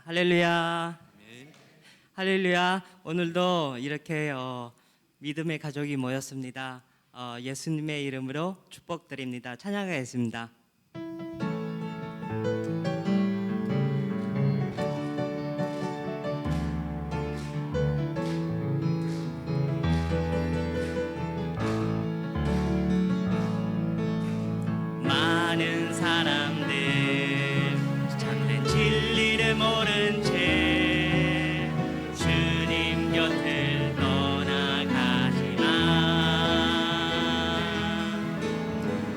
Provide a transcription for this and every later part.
할렐루야. 아멘. 할렐루야. 오늘도 이렇게 믿음의 가족이 모였습니다. 예수님의 이름으로 축복드립니다. 찬양하겠습니다. 많은 사람들 참된 진리를 모른 채 주님 곁을 떠나가지만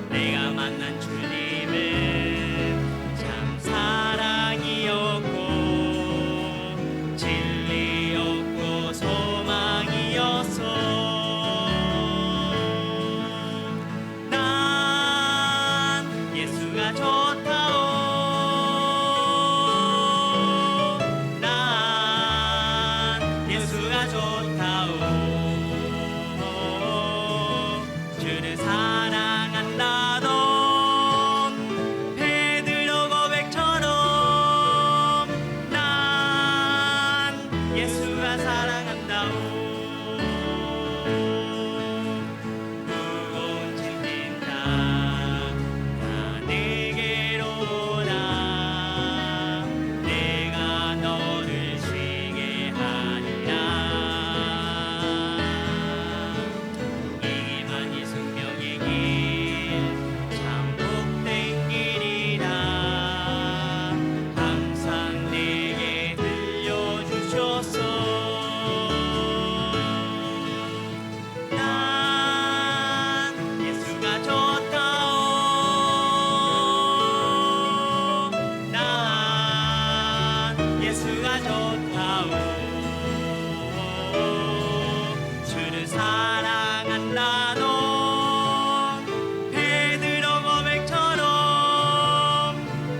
내가 만난 주님은 참 사랑이었고 진리였고 소망이었어. 예수가 좋다오. 난 예수가 좋다오. 주를 사랑한다던 베드로 고백처럼 난 예수가 사랑한다오. 무거운 짐진 다 내게로 오라. 내가 너를 쉬게 하리라. 이기만이 생명의 길 참 복된 길이라 항상 내게 들려주셨어. 난 예수가 좋다오. 난 예수가 좋다오. 주를 사랑한다던 베드로 고백처럼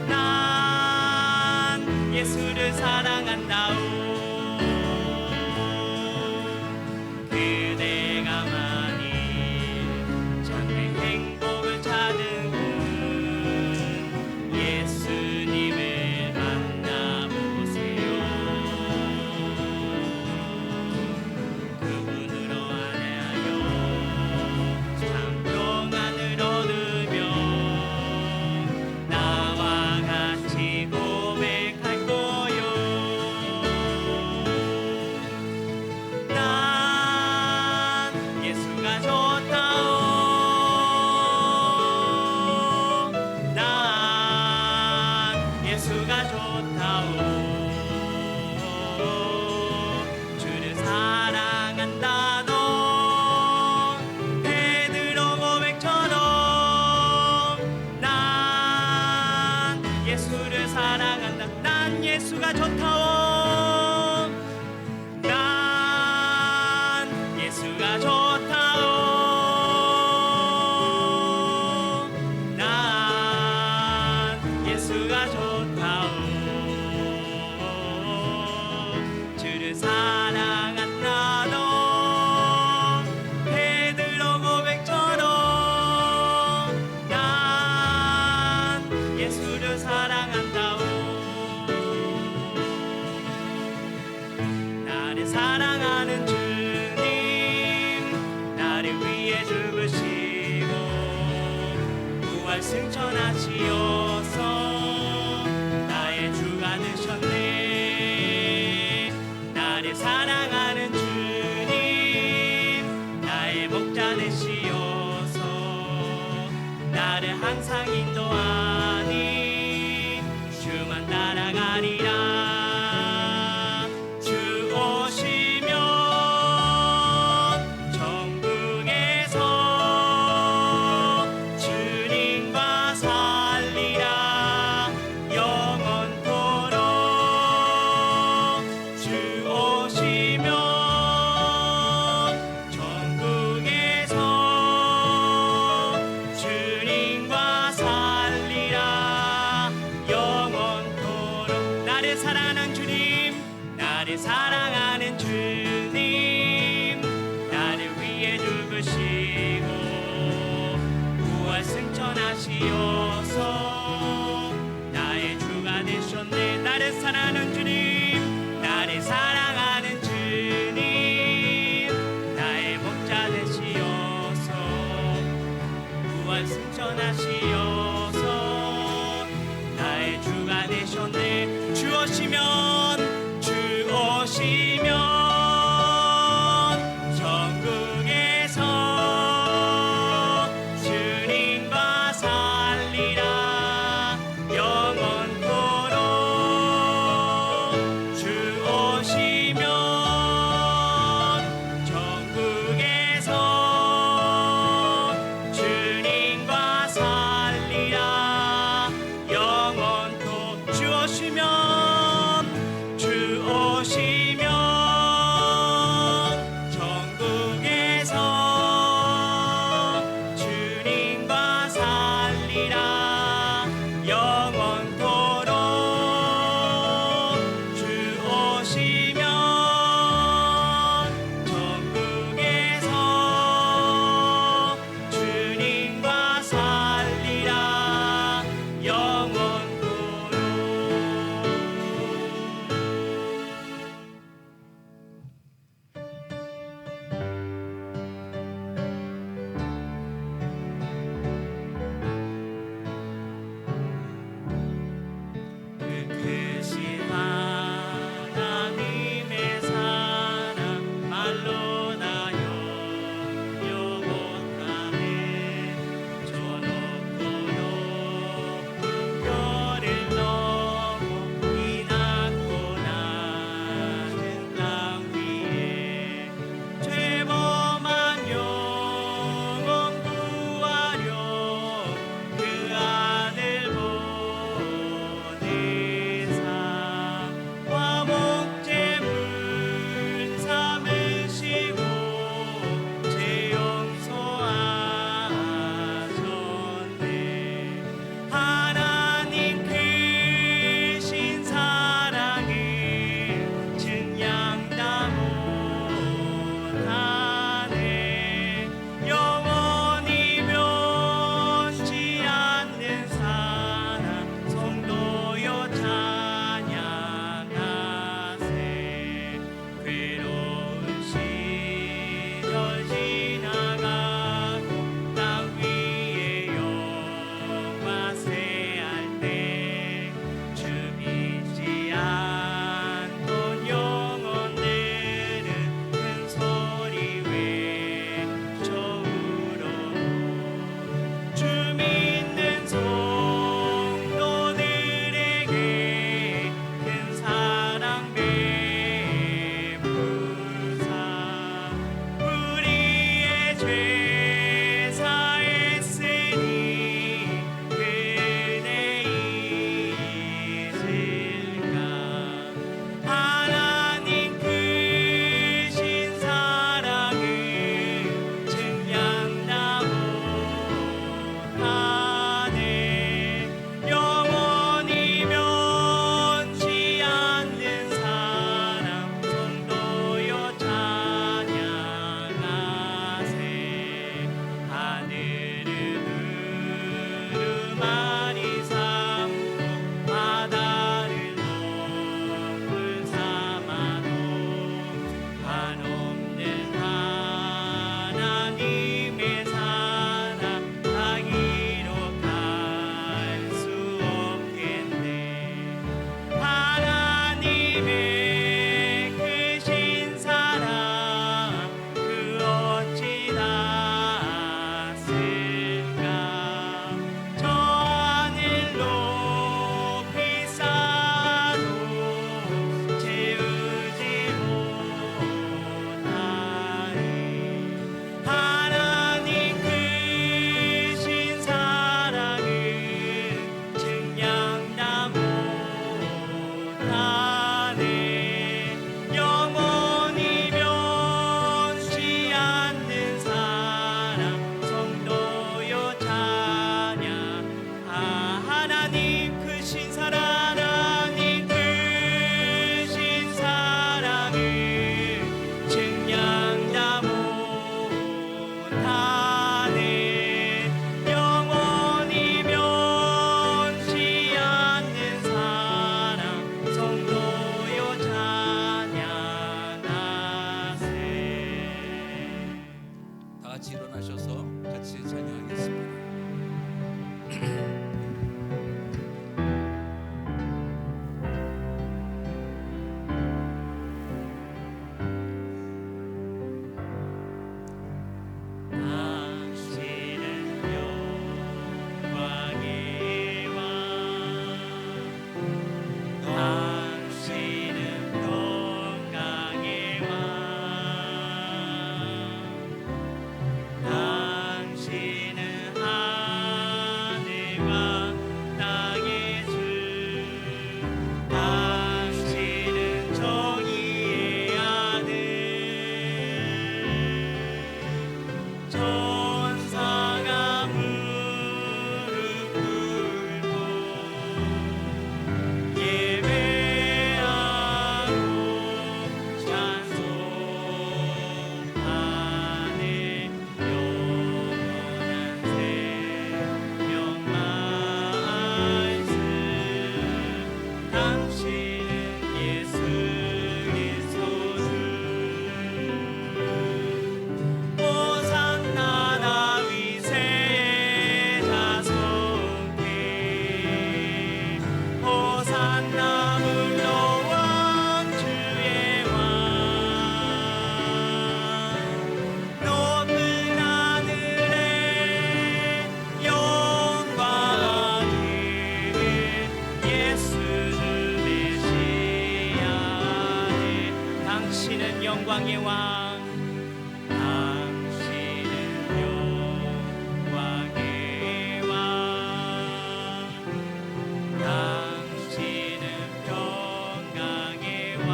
난 예수를 사랑한다오. 그대가 만일 참된 행복을 찾은 분 예수님을 만나보세요. 그분으로 안내하여 참 평안을 얻으며 나와 같이 고백할 거요. 난 예수가 좋다오. 난 예수가 좋다오. 주를 사랑한다던 베드로 고백처럼 난 예수를 사랑한다. 난 예수가 좋다오. 난 예수가 좋다오. 난 예수가 좋다오. 주를 사랑한다던 베드로 고백처럼 난 예수를 사랑한다오. 나를 사랑하는 주님 나를 위해 죽으시고 부활 승천하시어서 나의 주가 되셨네. 나를 사랑하는 주님 나의 목자 되시어서 나를 항상 인도하니 주만 따라가리라. 주 오시면 천국에서 주님과 살리라. 영원토록 주 오시면 천국에서 주님과 살리라. 인자시여서 나의 주가 되셨네. 주 오시면 천국에서 주님과 살리라 영원토록. 주 오시면 천국에서 주님과 살리라 영광의 왕 당신은 영광의 왕 당신은 평강의 왕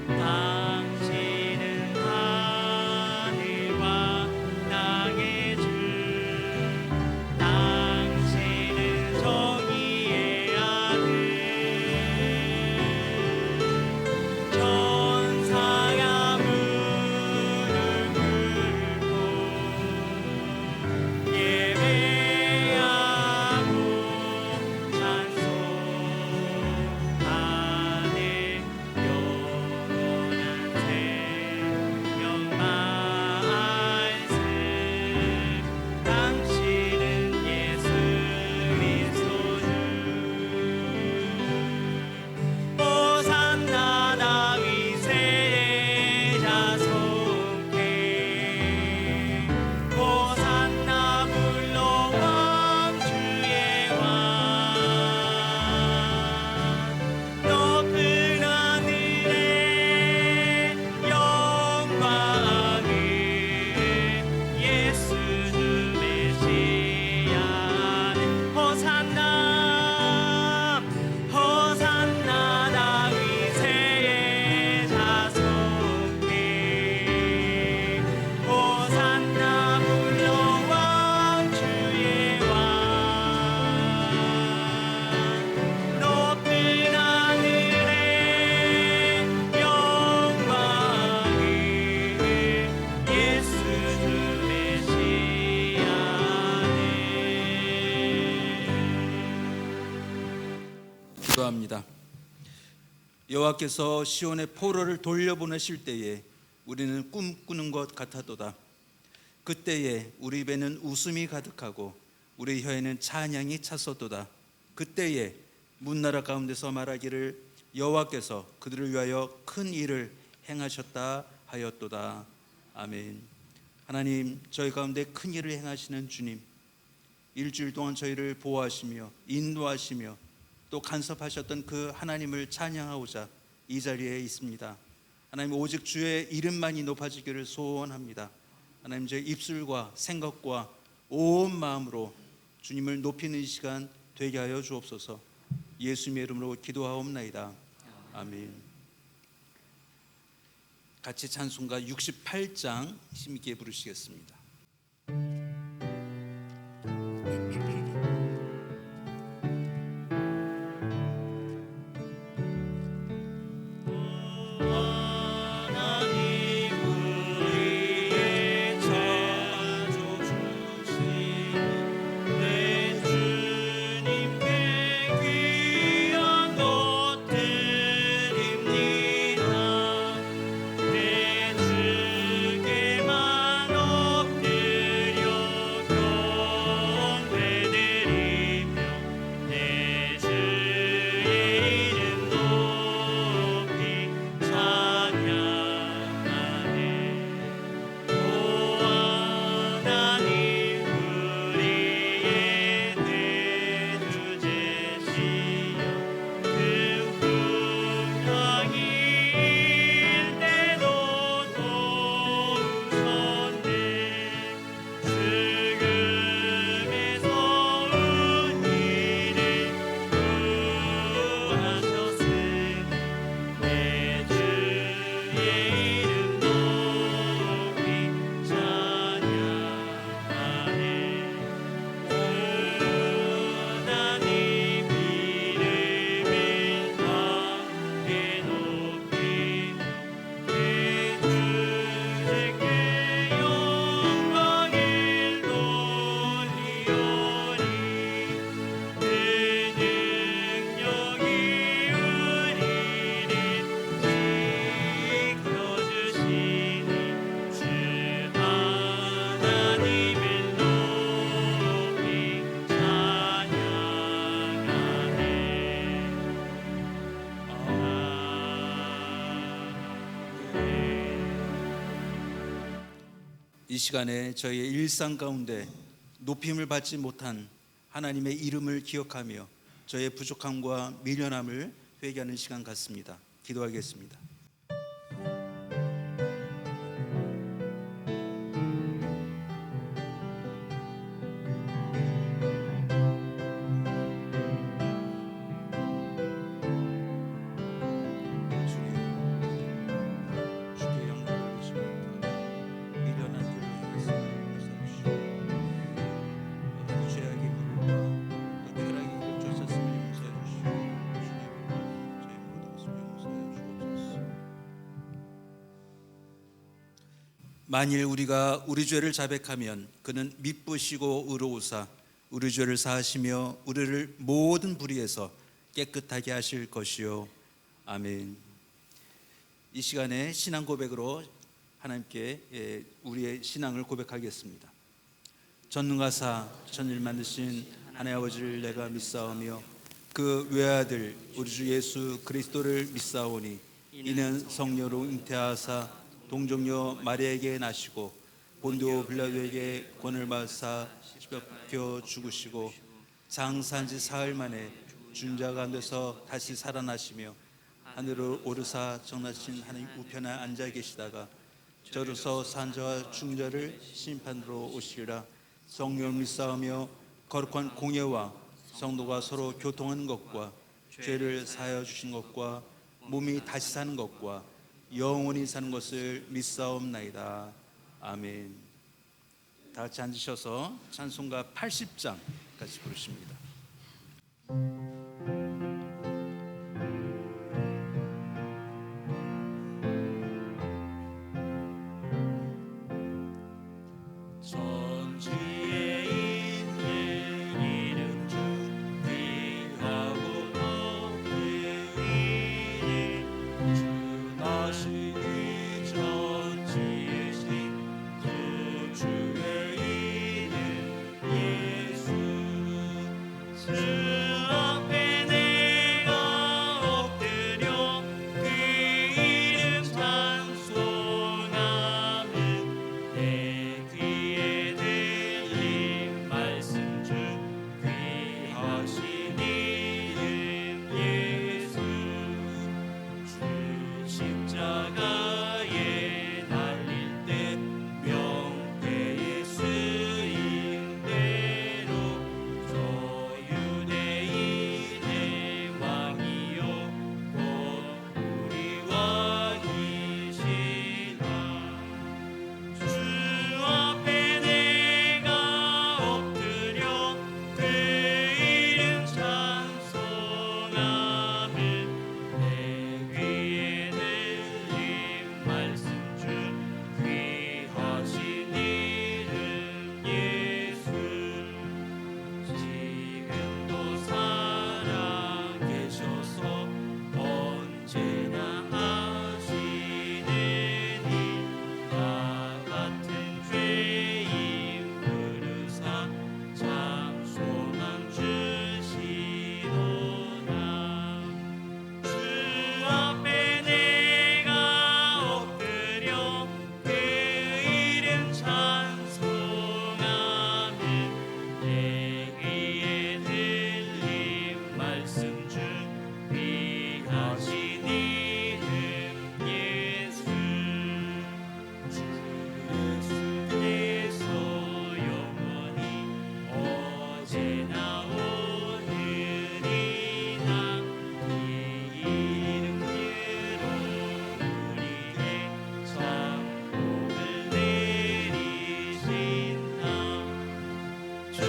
당신은 하늘과 땅의 주 당신은 정의의 아들 천사가 무릎 꿇고 예배하고 찬송하네 영원한 생명 말씀 당신은 예수 그리스도 호산나 다윗의 자손께 호산나 불러왕 주의 왕 높은 하늘에 영광을 예수 주 메시아는 호산나 호산나 다윗의 자손께 호산나 불러왕 주의 왕 높은 하늘에 영광을 예수 주 메시아네. 기도합니다. 여호와께서 시온의 포로를 돌려보내실 때에 우리는 꿈꾸는 것 같았도다. 그때에 우리 입에는 웃음이 가득하고 우리 혀에는 찬양이 찼었도다. 그때에 문나라 가운데서 말하기를 여호와께서 그들을 위하여 큰 일을 행하셨다 하였도다. 아멘. 하나님, 저희 가운데 큰 일을 행하시는 주님, 일주일 동안 저희를 보호하시며 인도하시며 또 간섭하셨던 그 하나님을 찬양하고자 이 자리에 있습니다. 하나님, 오직 주의 이름만이 높아지기를 소원합니다. 하나님, 제 입술과 생각과 온 마음으로 주님을 높이는 시간 되게 하여 주옵소서. 예수님의 이름으로 기도하옵나이다. 아멘. 같이 찬송가 68장 힘있게 부르시겠습니다. 하나님 우리의 창조 주신 내 주님께 귀한 것 드립니다. 내 주께만 엎드려 경배드리며 내 주의 이름 높이 찬양하네. 오 하나님 우리의 대주제시여 그 풍랑이 일 때도 도우셨네. 죽음에서 우리를 구하셨으니 내 주의 이름 높이 찬양하네. 하나님 이름을 함께 높이며 그 주께 영광을 돌리오리. 그 능력이 우리를 지켜주시니 주 하나님을 높이 찬양하네. 이 시간에 저희의 일상 가운데 높임을 받지 못한 하나님의 이름을 기억하며 저의 부족함과 미련함을 회개하는 시간 같습니다. 기도하겠습니다. 주께 영광 돌리시옵소서. 미련한 죄를 위해서 용서하시옵소서. 죄악의 길과 또 쾌락의 길을 쫓았음을 용서해 주시고 주님 저희 모든 것을 용서해 주옵소서. 만일 우리가 우리 죄를 자백하면 그는 미쁘시고 의로우사 우리 죄를 사하시며 우리를 모든 불의에서 깨끗하게 하실 것이요. 아멘. 이 시간에 신앙 고백으로 하나님께 우리의 신앙을 고백하겠습니다. 전능하사 천일 만드신 하나님 아버지를 내가 믿사오며 그 외아들 우리 주 예수 그리스도를 믿사오니 이는 성령으로 잉태하사 동정녀 마리아에게 나시고 본디오 빌라도에게 권을 받사 십자가켜 죽으시고 장사한 지 사흘 만에 죽은 자 가운데서 다시 살아나시며 하늘을 오르사 정하신 하나님 우편에 앉아 계시다가 저로서 산 자와 죽은 자를 심판으로 오시리라. 성령 믿사오며 거룩한 공예와 성도가 서로 교통하는 것과 죄를 사하여 주신 것과 몸이 다시 사는 것과 영원히 사는 것을 믿사옵나이다. 아멘. 다 같이 앉으셔서 찬송가 80장 같이 부르십니다. 천지에 있는 이름 중 귀하고 높은 이름 주 나시니 천지의 신 구주의 이름 예수 주 앞에 내가 엎드려 그 이름 찬송하면 내 귀에 들린 말씀 중 귀하신 이름 예수 주 십자가에 달릴 때 명패의 쓰임대로 저 유대인의 왕이요 곧 우리 왕이시라. 주 앞에 내가 엎드려 그 이름 찬송하면 내 귀에 들린 말씀 중 귀하신 이름 예수 지금도 살아계셔서 언제나 하시는 일 나 같은 죄인 부르사 장소망 주시도다. 주 앞에 내가 엎드려 그 이름 찬송하면 내 귀에 들린 말씀 중 귀하신 이름 예수 주 예수께서 영원히 어제나 오늘이나 이 이름으로 우리에게 상복을 내리신다. 주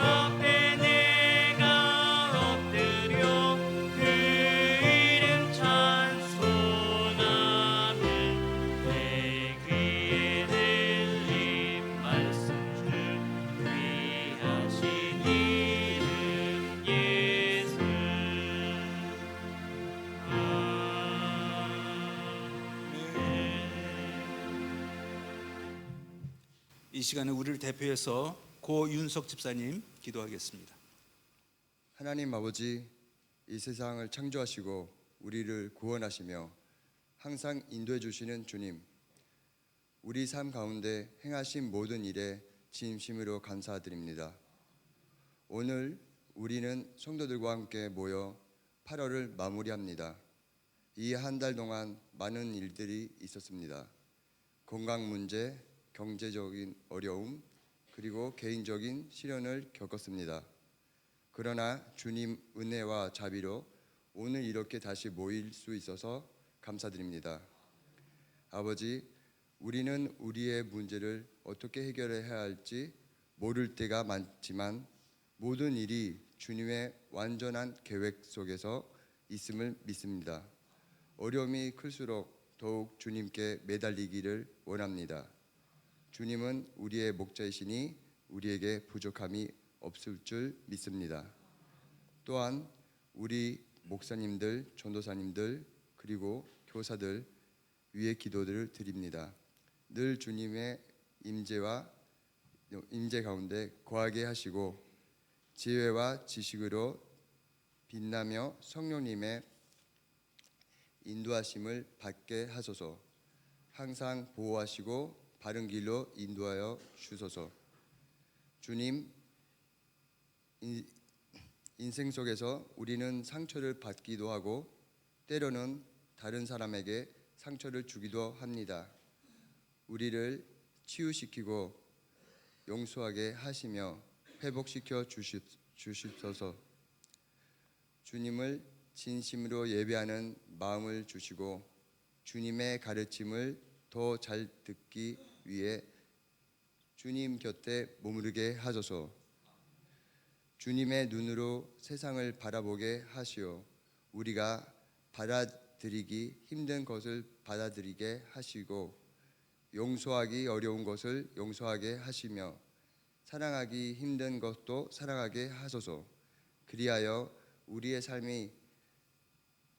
앞에 내가 엎드려 그 이름 찬송하면 내 귀에 들린 말씀 중 귀하신 이름 예수. 이 시간에 우리를 대표해서 고윤석 집사님 기도하겠습니다. 하나님 아버지, 이 세상을 창조하시고 우리를 구원하시며 항상 인도해 주시는 주님, 우리 삶 가운데 행하신 모든 일에 진심으로 감사드립니다. 오늘 우리는 성도들과 함께 모여 8월을 마무리합니다. 이 한 달 동안 많은 일들이 있었습니다. 건강 문제, 경제적인 어려움, 그리고 개인적인 시련을 겪었습니다. 그러나 주님 은혜와 자비로 오늘 이렇게 다시 모일 수 있어서 감사드립니다. 아버지, 우리는 우리의 문제를 어떻게 해결해야 할지 모를 때가 많지만 모든 일이 주님의 완전한 계획 속에서 있음을 믿습니다. 어려움이 클수록 더욱 주님께 매달리기를 원합니다. 주님은 우리의 목자이시니 우리에게 부족함이 없을 줄 믿습니다. 또한 우리 목사님들, 전도사님들, 그리고 교사들 위에 기도를 드립니다. 늘 주님의 임재 가운데 거하게 하시고 지혜와 지식으로 빛나며 성령님의 인도하심을 받게 하소서. 항상 보호하시고 바른 길로 인도하여 주소서. 주님, 인생 속에서 우리는 상처를 받기도 하고 때로는 다른 사람에게 상처를 주기도 합니다. 우리를 치유시키고 용서하게 하시며 회복시켜 주십소서. 주님을 진심으로 예배하는 마음을 주시고 주님의 가르침을 더 잘 듣기 위해 주님 곁에 머무르게 하소서. 주님의 눈으로 세상을 바라보게 하시어 우리가 받아들이기 힘든 것을 받아들이게 하시고 용서하기 어려운 것을 용서하게 하시며 사랑하기 힘든 것도 사랑하게 하소서. 그리하여 우리의 삶이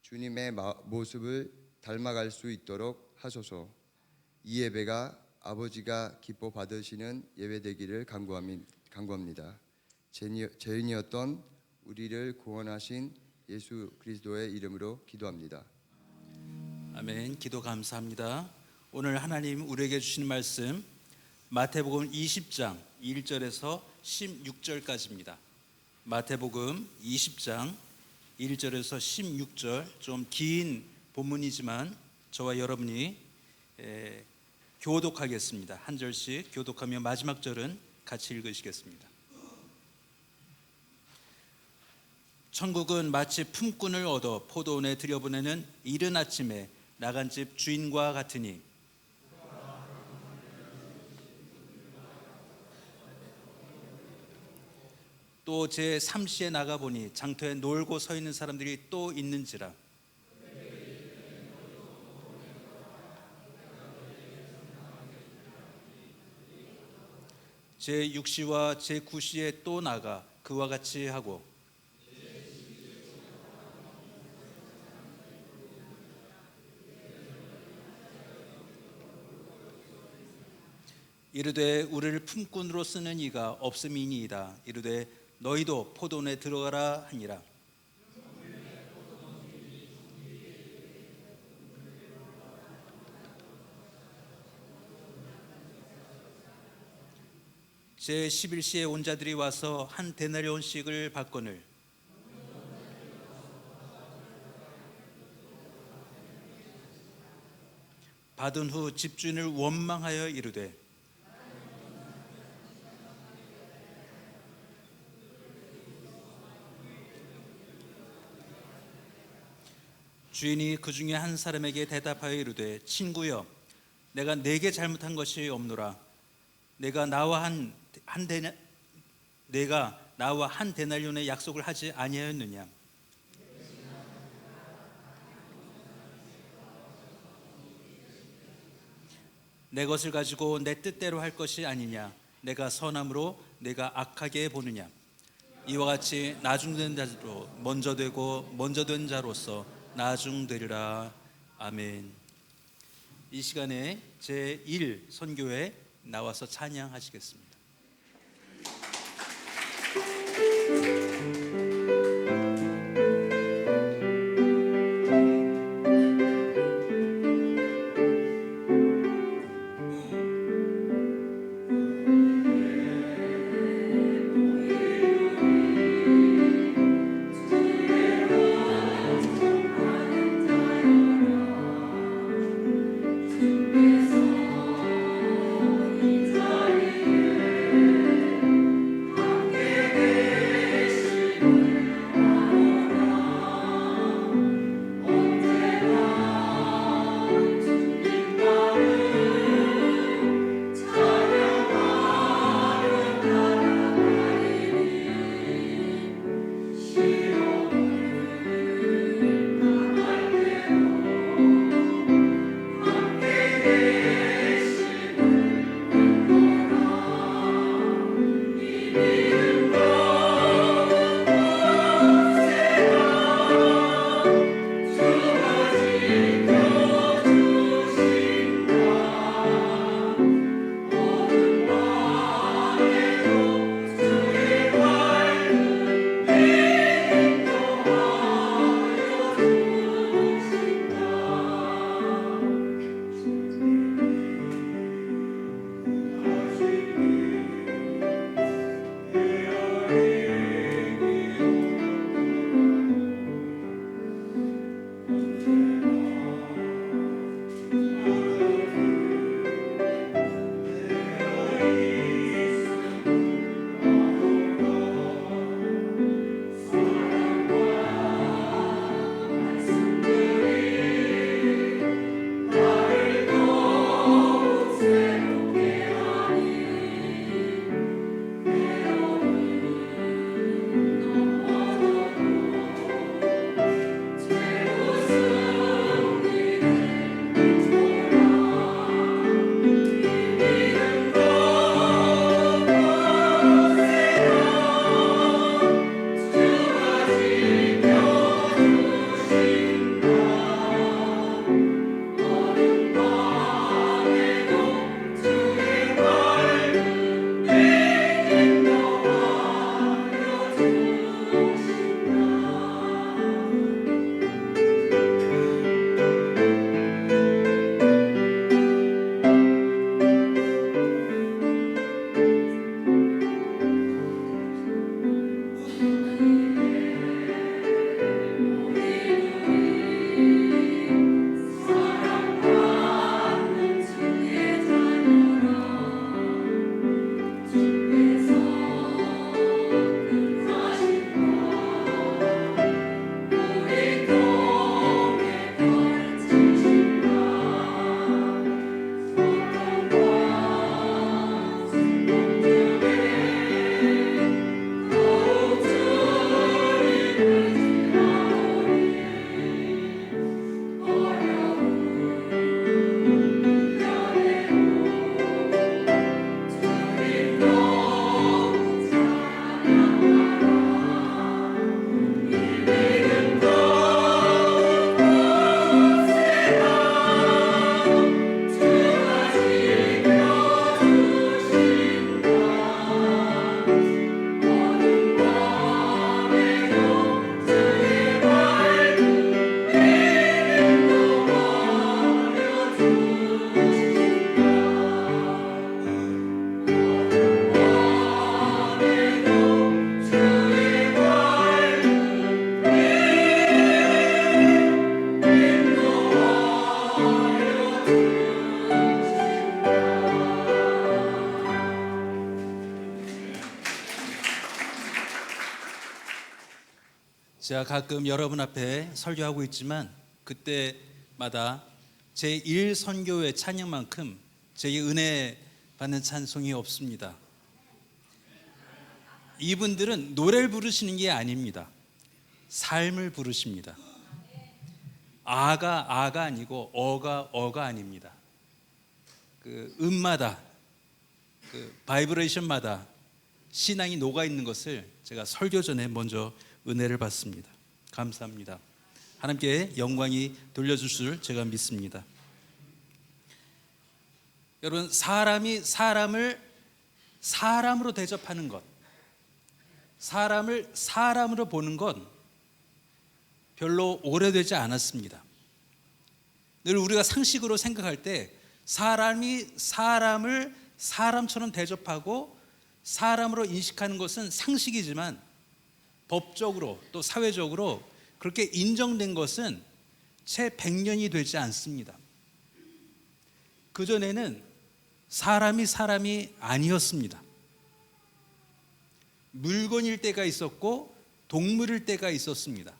주님의 모습을 닮아갈 수 있도록 하소서. 이 예배가 아버지가 기뻐 받으시는 예배 되기를 간구합니다. 죄인이었던 우리를 구원하신 예수 그리스도의 이름으로 기도합니다. 아멘. 기도 감사합니다. 오늘 하나님 우리에게 주신 말씀 마태복음 20장 1절에서 16절까지입니다. 마태복음 20장 1절에서 16절, 좀 긴 본문이지만 저와 여러분이 교독하겠습니다. 한 절씩 교독하며 마지막 절은 같이 읽으시겠습니다. 천국은 마치 품꾼을 얻어 포도원에 들여보내는 이른 아침에 나간 집 주인과 같으니 또 제3시에 나가보니 장터에 놀고 서 있는 사람들이 또 있는지라. 제6시와 제9시에 또 나가 그와 같이 하고 이르되 우리를 품꾼으로 쓰는 이가 없음이니이다. 이르되 너희도 포도원에 들어가라 하니라. 제11시에 온 자들이 와서 한 데나리온씩을 받거늘 받은 후 집주인을 원망하여 이르되 주인이 그 중에 한 사람에게 대답하여 이르되 친구여 내가 네게 잘못한 것이 없노라. 내가 나와 한 데나리온의 약속을 하지 아니하였느냐. 내 것을 가지고 내 뜻대로 할 것이 아니냐. 내가 선함으로 내가 악하게 보느냐. 이와 같이 나중된 자로 먼저 되고 먼저 된 자로서 나중되리라. 아멘. 이 시간에 제1 선교회 나와서 찬양하시겠습니다. 제가 가끔 여러분 앞에 설교하고 있지만 그때마다 제1선교회 찬양만큼 제게 은혜 받는 찬송이 없습니다. 이분들은 노래를 부르시는 게 아닙니다. 삶을 부르십니다. 아가 아니고 어가 아닙니다. 그 음마다 그 바이브레이션마다 신앙이 녹아 있는 것을 제가 설교 전에 먼저 은혜를 받습니다. 감사합니다. 하나님께 영광이 돌려줄 제가 믿습니다. 여러분, 사람이 사람을 사람으로 대접하는 것, 사람을 사람으로 보는 건 별로 오래되지 않았습니다. 늘 우리가 상식으로 생각할 때 사람이 사람을 사람처럼 대접하고 사람으로 인식하는 것은 상식이지만 법적으로 또 사회적으로 그렇게 인정된 것은 채 100년이 되지 않습니다. 그전에는 사람이 아니었습니다. 물건일 때가 있었고 동물일 때가 있었습니다.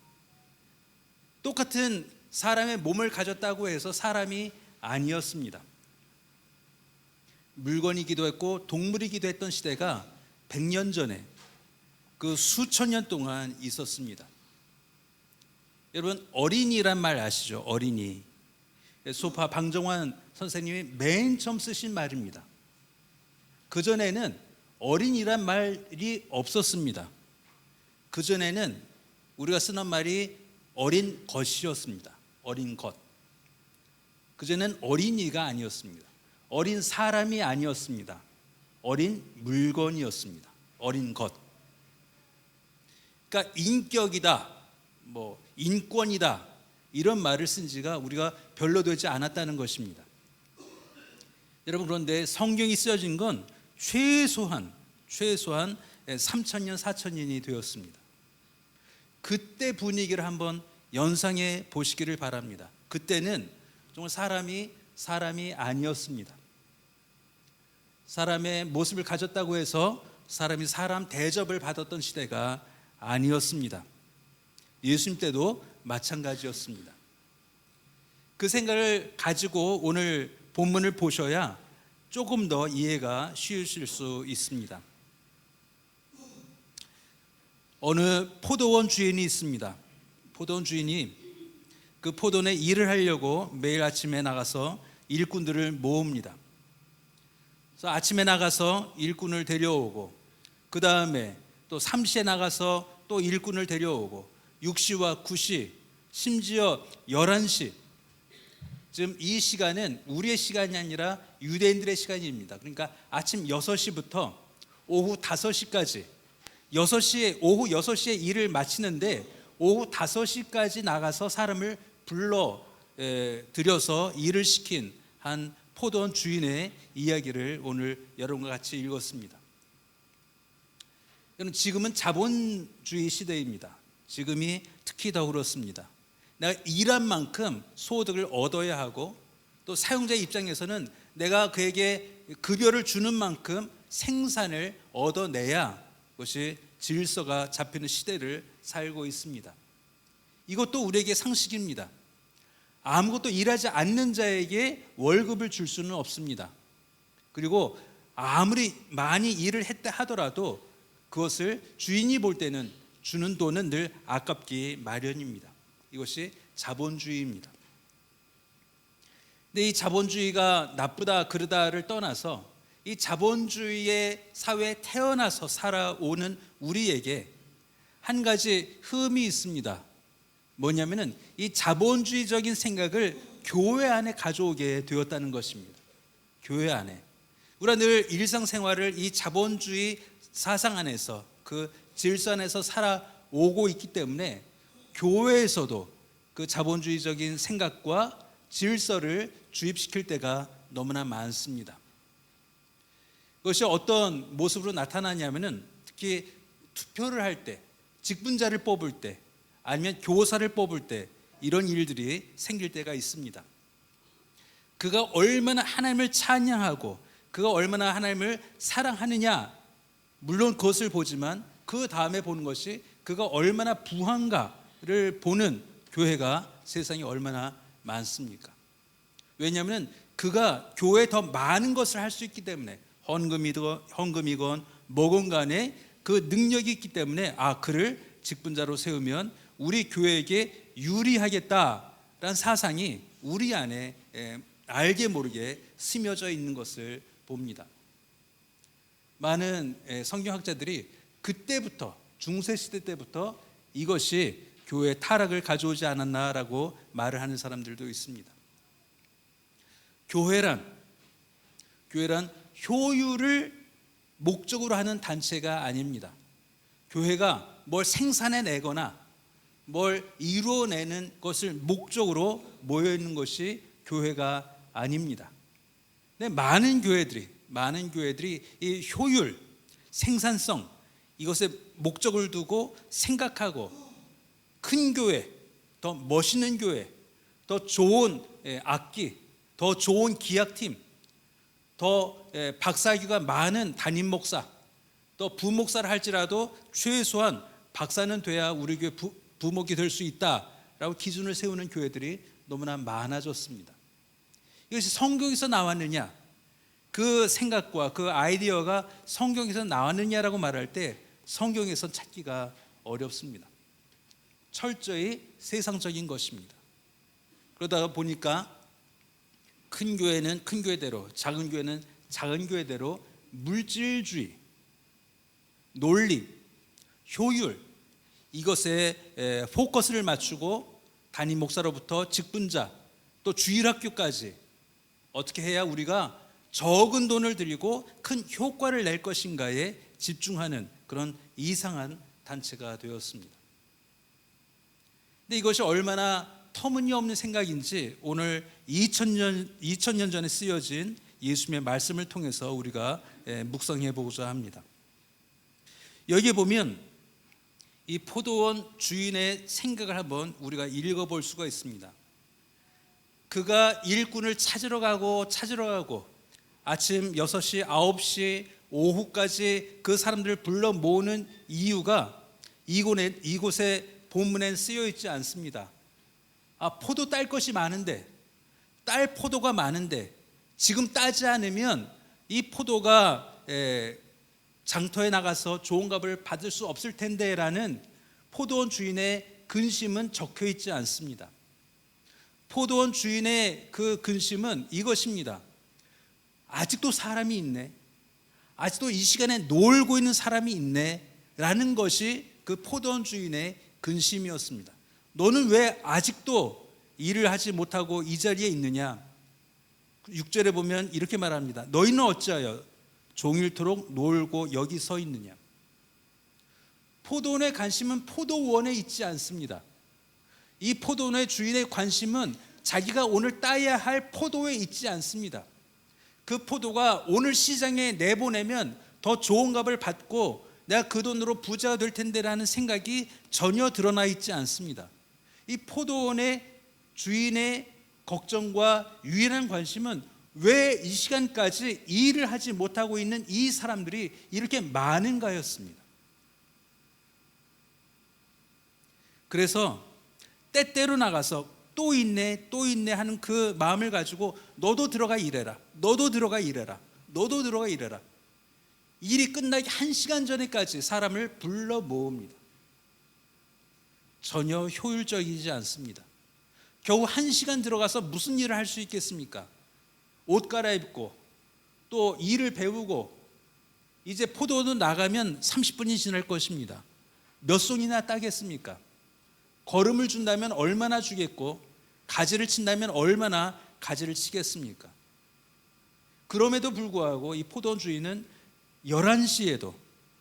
똑같은 사람의 몸을 가졌다고 해서 사람이 아니었습니다. 물건이기도 했고 동물이기도 했던 시대가 100년 전에 그 수천 년 동안 있었습니다. 여러분, 어린이란 말 아시죠? 어린이. 소파 방정환 선생님이 맨 처음 쓰신 말입니다. 그전에는 어린이란 말이 없었습니다. 그전에는 우리가 쓰는 말이 어린 것이었습니다. 어린 것. 그전에는 어린이가 아니었습니다. 어린 사람이 아니었습니다. 어린 물건이었습니다. 어린 것. 그러니까 인격이다, 인권이다 이런 말을 쓴 지가 우리가 별로 되지 않았다는 것입니다. 여러분, 그런데 성경이 쓰여진 건 최소한 3,000년, 4,000년이 되었습니다. 그때 분위기를 한번 연상해 보시기를 바랍니다. 그때는 정말 사람이 아니었습니다. 사람의 모습을 가졌다고 해서 사람이 사람 대접을 받았던 시대가 아니었습니다. 예수님 때도 마찬가지였습니다. 그 생각을 가지고 오늘 본문을 보셔야 조금 더 이해가 쉬우실 수 있습니다. 어느 포도원 주인이 있습니다. 포도원 주인이 그 포도원에 일을 하려고 매일 아침에 나가서 일꾼들을 모읍니다. 그래서 아침에 나가서 일꾼을 데려오고 그 다음에 또 3시에 나가서 또 일꾼을 데려오고 6시와 9시 심지어 11시 지금 이 시간은 우리의 시간이 아니라 유대인들의 시간입니다. 그러니까 아침 6시부터 오후 5시까지 오후 6시에 일을 마치는데 오후 5시까지 나가서 사람을 불러 들여서 일을 시킨 한 포도원 주인의 이야기를 오늘 여러분과 같이 읽었습니다. 지금은 자본주의 시대입니다. 지금이 특히 더 그렇습니다. 내가 일한 만큼 소득을 얻어야 하고 또 사용자의 입장에서는 내가 그에게 급여를 주는 만큼 생산을 얻어내야 그것이 질서가 잡히는 시대를 살고 있습니다. 이것도 우리에게 상식입니다. 아무것도 일하지 않는 자에게 월급을 줄 수는 없습니다. 그리고 아무리 많이 일을 했다 하더라도 그것을 주인이 볼 때는 주는 돈은 늘 아깝기 마련입니다. 이것이 자본주의입니다. 근데 이 자본주의가 나쁘다 그러다를 떠나서 이 자본주의의 사회에 태어나서 살아오는 우리에게 한 가지 흠이 있습니다. 뭐냐면은 이 자본주의적인 생각을 교회 안에 가져오게 되었다는 것입니다. 교회 안에 우리가 늘 일상생활을 이 자본주의 사상 안에서 그 질서 안에서 살아오고 있기 때문에 교회에서도 그 자본주의적인 생각과 질서를 주입시킬 때가 너무나 많습니다. 그것이 어떤 모습으로 나타나냐면은 특히 투표를 할 때, 직분자를 뽑을 때, 아니면 교사를 뽑을 때 이런 일들이 생길 때가 있습니다. 그가 얼마나 하나님을 찬양하고 그가 얼마나 하나님을 사랑하느냐, 물론 그것을 보지만 그 다음에 보는 것이 그가 얼마나 부한가, 를 보는 교회가 세상에 얼마나 많습니까? 왜냐하면 그가 교회에 더 많은 것을 할 수 있기 때문에, 헌금이건 뭐건 간에 그 능력이 있기 때문에 그를 직분자로 세우면 우리 교회에게 유리하겠다라는 사상이 우리 안에 알게 모르게 스며져 있는 것을 봅니다. 많은 성경학자들이 그때부터, 중세시대 때부터 이것이 교회의 타락을 가져오지 않았나라고 말을 하는 사람들도 있습니다. 교회란 효율을 목적으로 하는 단체가 아닙니다. 교회가 뭘 생산해내거나 뭘 이루어내는 것을 목적으로 모여있는 것이 교회가 아닙니다. 근데 많은 교회들이 이 효율, 생산성, 이것에 목적을 두고 생각하고 큰 교회, 더 멋있는 교회, 더 좋은 악기, 더 좋은 기악팀, 더 박사학위가 많은 담임 목사, 또 부목사를 할지라도 최소한 박사는 돼야 우리 교회 부목이 될 수 있다라고 기준을 세우는 교회들이 너무나 많아졌습니다. 이것이 성경에서 나왔느냐, 그 생각과 그 아이디어가 성경에서 나왔느냐라고 말할 때 성경에서 찾기가 어렵습니다. 철저히 세상적인 것입니다. 그러다가 보니까 큰 교회는 큰 교회대로, 작은 교회는 작은 교회대로 물질주의, 논리, 효율, 이것에 포커스를 맞추고 담임 목사로부터 직분자, 또 주일학교까지 어떻게 해야 우리가 적은 돈을 들이고 큰 효과를 낼 것인가에 집중하는 그런 이상한 단체가 되었습니다. 근데 이것이 얼마나 터무니없는 생각인지 오늘 2000년 전에 쓰여진 예수님의 말씀을 통해서 우리가 묵상해 보고자 합니다. 여기에 보면 이 포도원 주인의 생각을 한번 우리가 읽어볼 수가 있습니다. 그가 일꾼을 찾으러 가고 아침 6시, 9시, 오후까지 그 사람들을 불러 모으는 이유가 이곳에 본문엔 쓰여 있지 않습니다. 포도 딸 것이 많은데, 딸 포도가 많은데 지금 따지 않으면 이 포도가 장터에 나가서 좋은 값을 받을 수 없을 텐데 라는 포도원 주인의 근심은 적혀 있지 않습니다. 포도원 주인의 그 근심은 이것입니다. 아직도 사람이 있네, 아직도 이 시간에 놀고 있는 사람이 있네 라는 것이 그 포도원 주인의 근심이었습니다. 너는 왜 아직도 일을 하지 못하고 이 자리에 있느냐? 6절에 보면 이렇게 말합니다. 너희는 어찌하여 종일토록 놀고 여기 서 있느냐? 포도원의 관심은 포도원에 있지 않습니다. 이 포도원의 주인의 관심은 자기가 오늘 따야 할 포도에 있지 않습니다. 그 포도가 오늘 시장에 내보내면 더 좋은 값을 받고 내가 그 돈으로 부자가 될 텐데라는 생각이 전혀 드러나 있지 않습니다. 이 포도원의 주인의 걱정과 유일한 관심은 왜 이 시간까지 일을 하지 못하고 있는 이 사람들이 이렇게 많은가였습니다. 그래서 때때로 나가서 또 있네 하는 그 마음을 가지고 너도 들어가 일해라, 너도 들어가 일해라, 너도 들어가 일해라. 일이 끝나기 1시간 전에까지 사람을 불러 모읍니다. 전혀 효율적이지 않습니다. 겨우 1시간 들어가서 무슨 일을 할 수 있겠습니까? 옷 갈아입고 또 일을 배우고 이제 포도원으로 나가면 30분이 지날 것입니다. 몇 송이나 따겠습니까? 걸음을 준다면 얼마나 주겠고 가지를 친다면 얼마나 가지를 치겠습니까? 그럼에도 불구하고 이 포도원 주인은 11시에도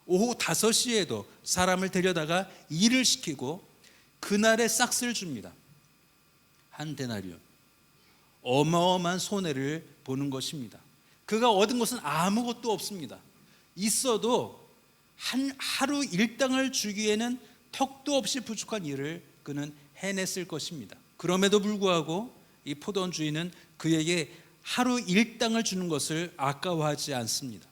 오후 5시에도 사람을 데려다가 일을 시키고 그날의 싹스를 줍니다. 한 데나리온. 어마어마한 손해를 보는 것입니다. 그가 얻은 것은 아무것도 없습니다. 있어도 하루 일당을 주기에는 턱도 없이 부족한 일을 그는 해냈을 것입니다. 그럼에도 불구하고 이 포도원 주인은 그에게 하루 일당을 주는 것을 아까워하지 않습니다.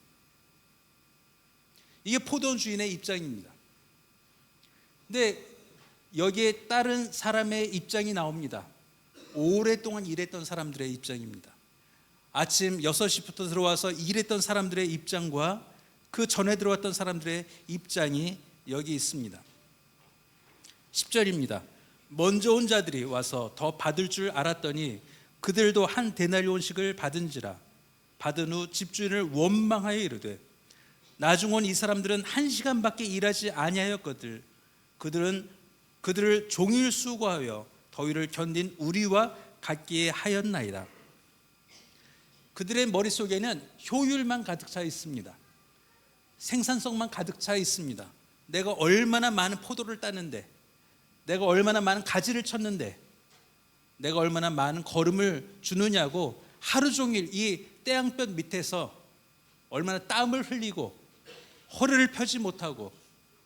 이게 포도원 주인의 입장입니다. 근데 여기에 따른 사람의 입장이 나옵니다. 오랫동안 일했던 사람들의 입장입니다. 아침 6시부터 들어와서 일했던 사람들의 입장과 그 전에 들어왔던 사람들의 입장이 여기 있습니다. 10절입니다. 먼저 온 자들이 와서 더 받을 줄 알았더니 그들도 한 데나리온씩을 받은지라. 받은 후 집주인을 원망하여 이르되 나중 온 이 사람들은 1시간밖에 일하지 아니하였거늘 그들을 종일 수고하여 더위를 견딘 우리와 같게 하였나이다. 그들의 머릿속에는 효율만 가득 차 있습니다. 생산성만 가득 차 있습니다. 내가 얼마나 많은 포도를 따는데, 내가 얼마나 많은 가지를 쳤는데, 내가 얼마나 많은 거름을 주느냐고 하루 종일 이 태양볕 밑에서 얼마나 땀을 흘리고 허리를 펴지 못하고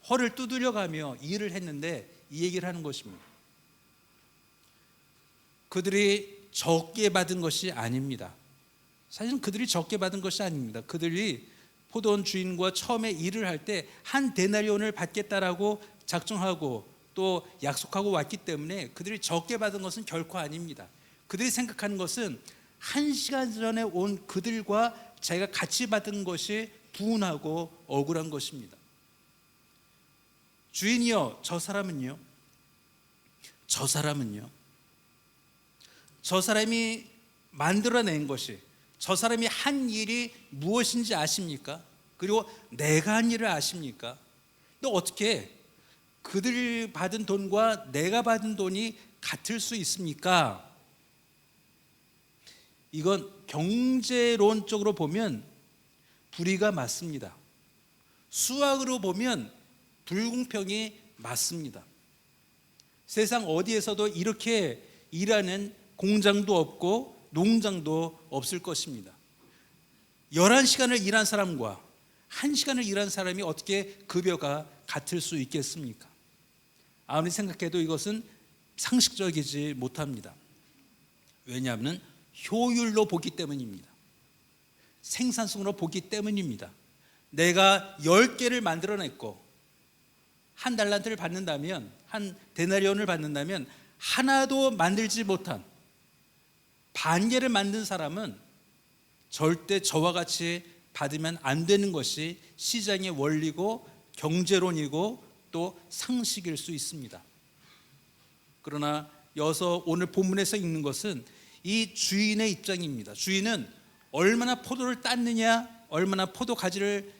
허를 두드려가며 일을 했는데 이 얘기를 하는 것입니다. 그들이 적게 받은 것이 아닙니다. 사실은 그들이 적게 받은 것이 아닙니다. 그들이 포도원 주인과 처음에 일을 할 때 한 데나리온을 받겠다라고 작정하고 또 약속하고 왔기 때문에 그들이 적게 받은 것은 결코 아닙니다. 그들이 생각하는 것은 1시간 전에 온 그들과 자기가 같이 받은 것이 분하고 억울한 것입니다. 주인이여, 저 사람은요? 저 사람이 만들어낸 것이, 저 사람이 한 일이 무엇인지 아십니까? 그리고 내가 한 일을 아십니까? 또 어떻게 그들이 받은 돈과 내가 받은 돈이 같을 수 있습니까? 이건 경제론적으로 보면 불의가 맞습니다. 수학으로 보면 불공평이 맞습니다. 세상 어디에서도 이렇게 일하는 공장도 없고 농장도 없을 것입니다. 11시간을 일한 사람과 1시간을 일한 사람이 어떻게 급여가 같을 수 있겠습니까? 아무리 생각해도 이것은 상식적이지 못합니다. 왜냐하면 효율로 보기 때문입니다. 생산성으로 보기 때문입니다. 내가 10개를 만들어냈고 한 달란트를 받는다면, 한 데나리온을 받는다면 하나도 만들지 못한 반 개를 만든 사람은 절대 저와 같이 받으면 안 되는 것이 시장의 원리고 경제론이고 또 상식일 수 있습니다. 그러나 여기서 오늘 본문에서 읽는 것은 이 주인의 입장입니다. 주인은 얼마나 포도를 땄느냐, 얼마나 포도 가지를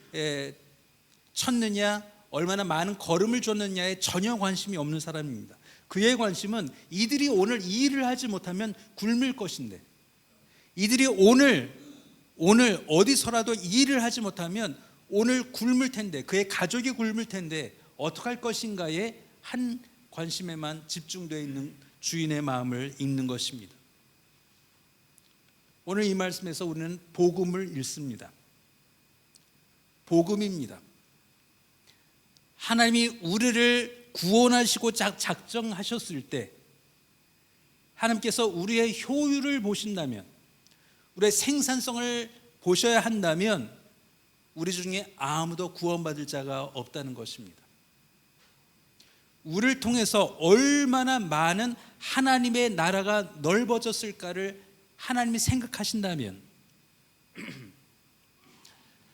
쳤느냐, 얼마나 많은 거름을 줬느냐에 전혀 관심이 없는 사람입니다. 그의 관심은 이들이 오늘 이 일을 하지 못하면 굶을 것인데, 이들이 오늘 어디서라도 이 일을 하지 못하면 오늘 굶을 텐데, 그의 가족이 굶을 텐데 어떡할 것인가에 한 관심에만 집중되어 있는 주인의 마음을 읽는 것입니다. 오늘 이 말씀에서 우리는 복음을 읽습니다. 복음입니다. 하나님이 우리를 구원하시고 작정하셨을 때 하나님께서 우리의 효율을 보신다면, 우리의 생산성을 보셔야 한다면 우리 중에 아무도 구원받을 자가 없다는 것입니다. 우리를 통해서 얼마나 많은 하나님의 나라가 넓어졌을까를 하나님이 생각하신다면,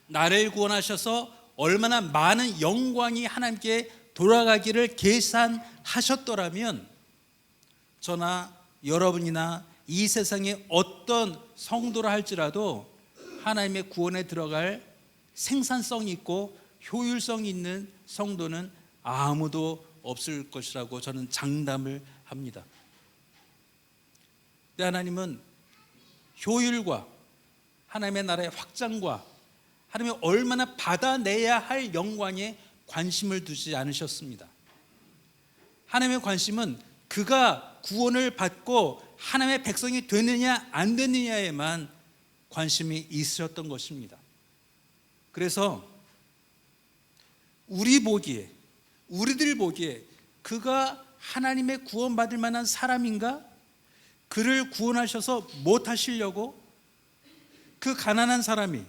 나를 구원하셔서 얼마나 많은 영광이 하나님께 돌아가기를 계산하셨더라면 저나 여러분이나 이 세상의 어떤 성도라 할지라도 하나님의 구원에 들어갈 생산성이 있고 효율성이 있는 성도는 아무도 없을 것이라고 저는 장담을 합니다. 근데 하나님은 효율과 하나님의 나라의 확장과 하나님이 얼마나 받아내야 할 영광에 관심을 두지 않으셨습니다. 하나님의 관심은 그가 구원을 받고 하나님의 백성이 되느냐 안 되느냐에만 관심이 있으셨던 것입니다. 그래서 우리들 보기에 그가 하나님의 구원받을 만한 사람인가? 그를 구원하셔서 못하시려고 그 가난한 사람이,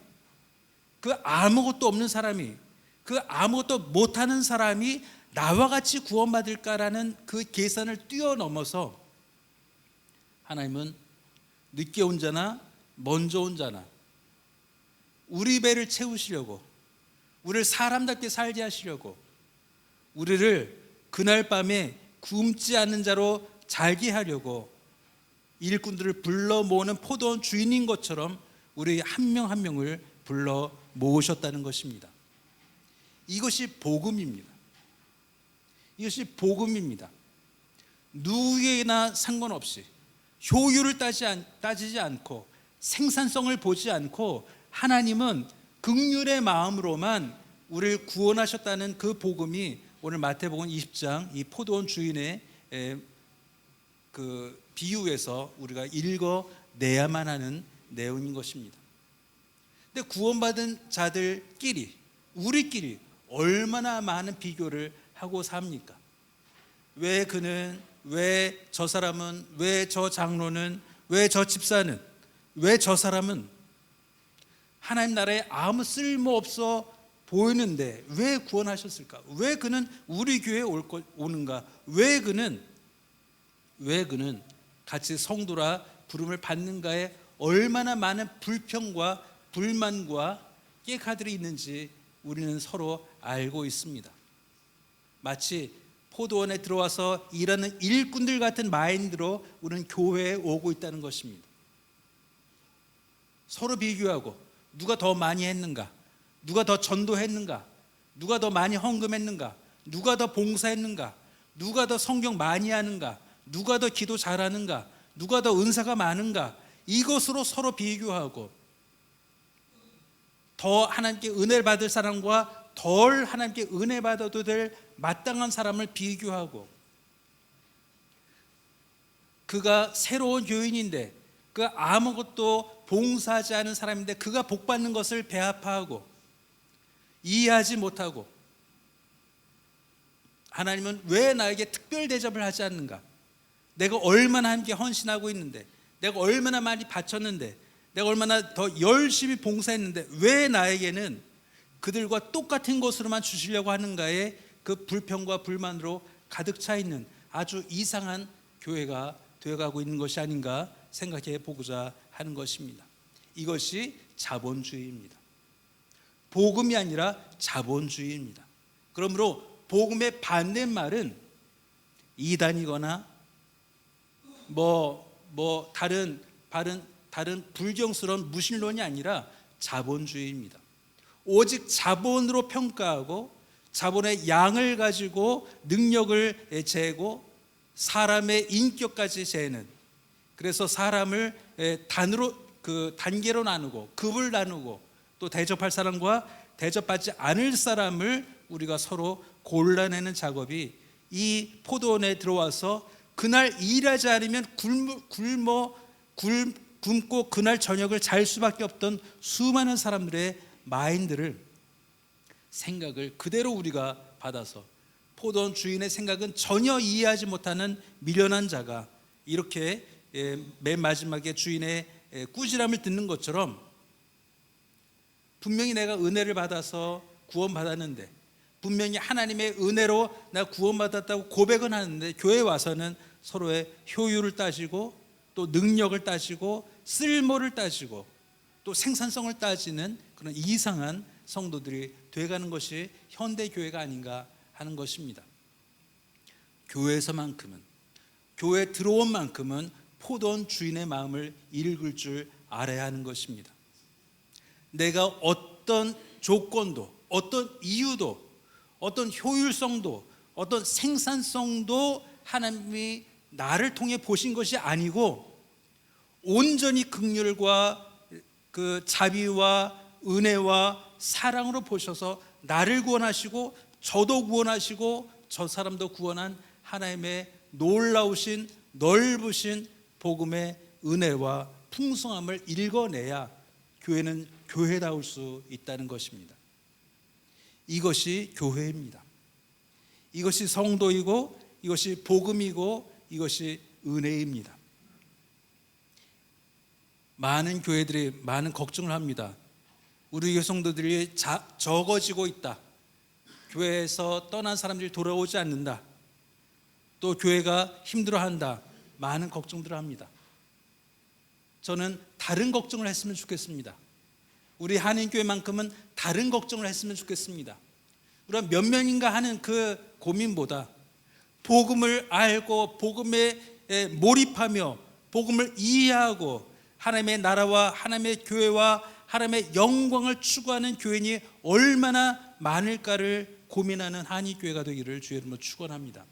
그 아무것도 없는 사람이, 그 아무것도 못하는 사람이 나와 같이 구원받을까라는 그 계산을 뛰어넘어서 하나님은 늦게 온 자나 먼저 온 자나 우리 배를 채우시려고, 우리를 사람답게 살게 하시려고, 우리를 그날 밤에 굶지 않는 자로 살게 하려고 일꾼들을 불러 모으는 포도원 주인인 것처럼 우리 한 명 한 명을 불러 모으셨다는 것입니다. 이것이 복음입니다. 이것이 복음입니다. 누구에게나 상관없이 효율을 따지지 않고 생산성을 보지 않고 하나님은 긍휼의 마음으로만 우리를 구원하셨다는 그 복음이 오늘 마태복음 20장 이 포도원 주인의 그 비유에서 우리가 읽어내야만 하는 내용인 것입니다. 근데 구원받은 자들끼리, 우리끼리 얼마나 많은 비교를 하고 삽니까? 왜 그는, 왜 저 사람은, 왜 저 장로는, 왜 저 집사는, 왜 저 사람은 하나님 나라에 아무 쓸모없어 보이는데 왜 구원하셨을까? 왜 그는 우리 교회에 오는가? 왜 그는 같이 성도라 부름을 받는가에 얼마나 많은 불평과 불만과 깨카들이 있는지 우리는 서로 알고 있습니다. 마치 포도원에 들어와서 일하는 일꾼들 같은 마인드로 우리는 교회에 오고 있다는 것입니다. 서로 비교하고 누가 더 많이 했는가, 누가 더 전도했는가, 누가 더 많이 헌금했는가, 누가 더 봉사했는가, 누가 더 성경 많이 하는가, 누가 더 기도 잘하는가, 누가 더 은사가 많은가, 이것으로 서로 비교하고 더 하나님께 은혜를 받을 사람과 덜 하나님께 은혜 받아도 될 마땅한 사람을 비교하고, 그가 새로운 교인인데 그가 아무것도 봉사하지 않은 사람인데 그가 복받는 것을 배아파하고 이해하지 못하고, 하나님은 왜 나에게 특별 대접을 하지 않는가? 내가 얼마나 함께 헌신하고 있는데, 내가 얼마나 많이 바쳤는데, 내가 얼마나 더 열심히 봉사했는데 왜 나에게는 그들과 똑같은 것으로만 주시려고 하는가에 그 불평과 불만으로 가득 차 있는 아주 이상한 교회가 되어가고 있는 것이 아닌가 생각해 보고자 하는 것입니다. 이것이 자본주의입니다. 복음이 아니라 자본주의입니다. 그러므로 복음의 반대말은 이단이거나 다른 불경스러운 무신론이 아니라 자본주의입니다. 오직 자본으로 평가하고 자본의 양을 가지고 능력을 재고 사람의 인격까지 재는, 그래서 사람을 단계로 나누고 급을 나누고 또 대접할 사람과 대접받지 않을 사람을 우리가 서로 골라내는 작업이 이 포도원에 들어와서 그날 일하지 않으면 굶고 그날 저녁을 잘 수밖에 없던 수많은 사람들의 마인드를, 생각을 그대로 우리가 받아서 포도원 주인의 생각은 전혀 이해하지 못하는 미련한 자가 이렇게 맨 마지막에 주인의 꾸지람을 듣는 것처럼, 분명히 내가 은혜를 받아서 구원받았는데, 분명히 하나님의 은혜로 내가 구원받았다고 고백은 하는데, 교회에 와서는 서로의 효율을 따지고 또 능력을 따지고 쓸모를 따지고 또 생산성을 따지는 그런 이상한 성도들이 돼가는 것이 현대 교회가 아닌가 하는 것입니다. 교회에서만큼은, 교회에 들어온 만큼은 포도원 주인의 마음을 읽을 줄 알아야 하는 것입니다. 내가 어떤 조건도, 어떤 이유도, 어떤 효율성도, 어떤 생산성도 하나님이 나를 통해 보신 것이 아니고 온전히 긍휼과 그 자비와 은혜와 사랑으로 보셔서 나를 구원하시고 저도 구원하시고 저 사람도 구원한 하나님의 놀라우신 넓으신 복음의 은혜와 풍성함을 읽어내야 교회는 교회다울 수 있다는 것입니다. 이것이 교회입니다. 이것이 성도이고 이것이 복음이고 이것이 은혜입니다. 많은 교회들이 많은 걱정을 합니다. 우리 교회 성도들이 적어지고 있다. 교회에서 떠난 사람들이 돌아오지 않는다, 또 교회가 힘들어한다, 많은 걱정들을 합니다. 저는 다른 걱정을 했으면 좋겠습니다. 우리 한인교회만큼은 다른 걱정을 했으면 좋겠습니다. 우리가 몇 명인가 하는 그 고민보다 복음을 알고 복음에 몰입하며 복음을 이해하고 하나님의 나라와 하나님의 교회와 하나님의 영광을 추구하는 교인이 얼마나 많을까를 고민하는 한인교회가 되기를 주의 이름으로 축원합니다.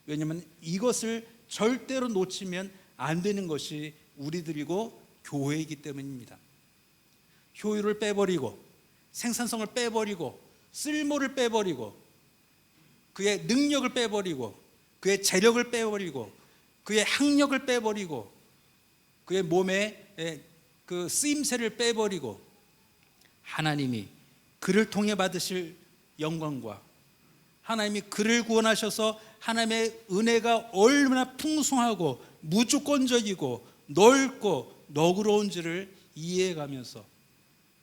왜냐하면 이것을 절대로 놓치면 안 되는 것이 우리들이고 교회이기 때문입니다. 효율을 빼버리고 생산성을 빼버리고 쓸모를 빼버리고 그의 능력을 빼버리고 그의 재력을 빼버리고 그의 학력을 빼버리고 그의 몸에 그 쓰임새를 빼버리고 하나님이 그를 통해 받으실 영광과 하나님이 그를 구원하셔서 하나님의 은혜가 얼마나 풍성하고 무조건적이고 넓고 너그러운지를 이해해가면서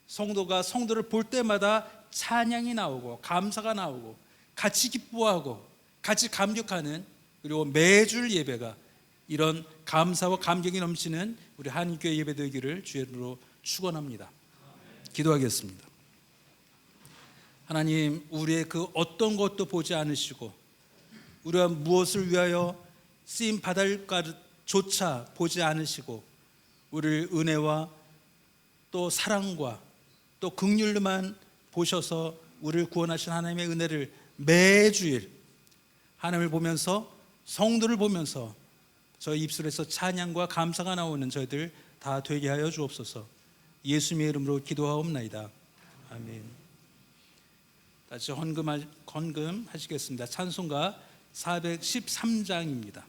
성도가 성도를 볼 때마다 찬양이 나오고 감사가 나오고 같이 기뻐하고 같이 감격하는, 그리고 매주 예배가 이런 감사와 감격이 넘치는 우리 한인교회 예배 되기를 주의 이름으로 축원합니다. 기도하겠습니다. 하나님, 우리의 그 어떤 것도 보지 않으시고 우리가 무엇을 위하여 쓰임 받을까조차 보지 않으시고 우리를 은혜와 또 사랑과 또 긍휼로만 보셔서 우리를 구원하신 하나님의 은혜를 매주일 하나님을 보면서 성도를 보면서 저희 입술에서 찬양과 감사가 나오는 저희들 다 되게 하여 주옵소서. 예수님의 이름으로 기도하옵나이다. 아멘. 다시 헌금하시겠습니다. 찬송가 413장입니다.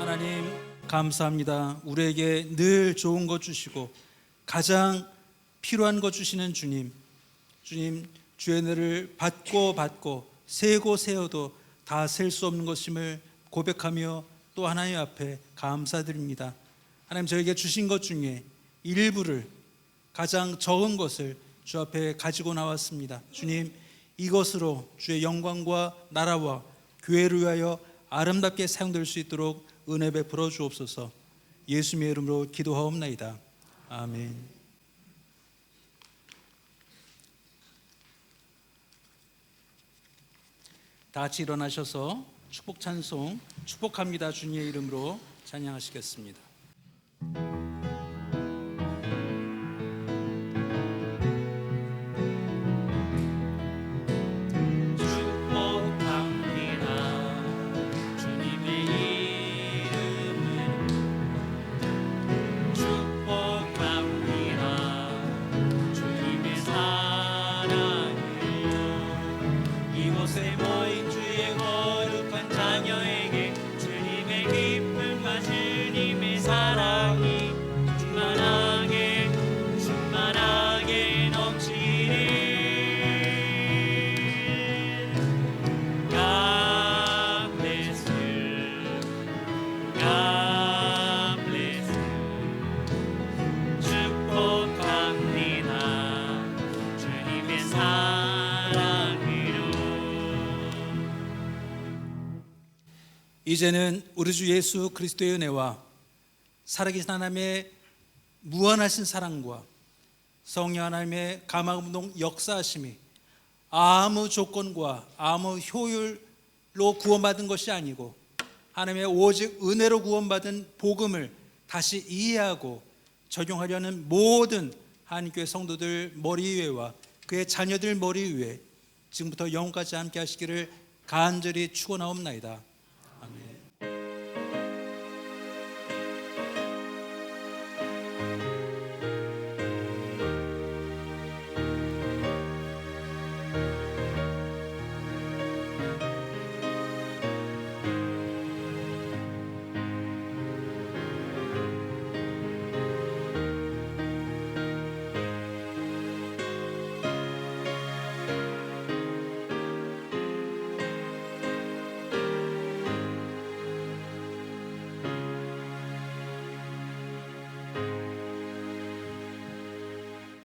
하나님 감사합니다. 우리에게 늘 좋은 것 주시고 가장 필요한 것 주시는 주님, 주의 은혜를 받고 세고 세어도 다 셀 수 없는 것임을 고백하며 또 하나님 앞에 감사드립니다. 하나님, 저에게 주신 것 중에 일부를, 가장 적은 것을 주 앞에 가지고 나왔습니다. 주님, 이것으로 주의 영광과 나라와 교회를 위하여 아름답게 사용될 수 있도록 은혜 베풀어 주옵소서. 예수님의 이름으로 기도하옵나이다. 아멘. 다 같이 일어나셔서 축복 찬송 축복합니다 주님의 이름으로 찬양하시겠습니다. 이제는 우리 주 예수 그리스도의 은혜와 살아계신 하나님의 무한하신 사랑과 성령 하나님의 감화감동 역사하심이 아무 조건과 아무 효율로 구원받은 것이 아니고 하나님의 오직 은혜로 구원받은 복음을 다시 이해하고 적용하려는 모든 한인교회 성도들 머리 위에와 그의 자녀들 머리 위에 지금부터 영원까지 함께 하시기를 간절히 축원하옵나이다. 아멘.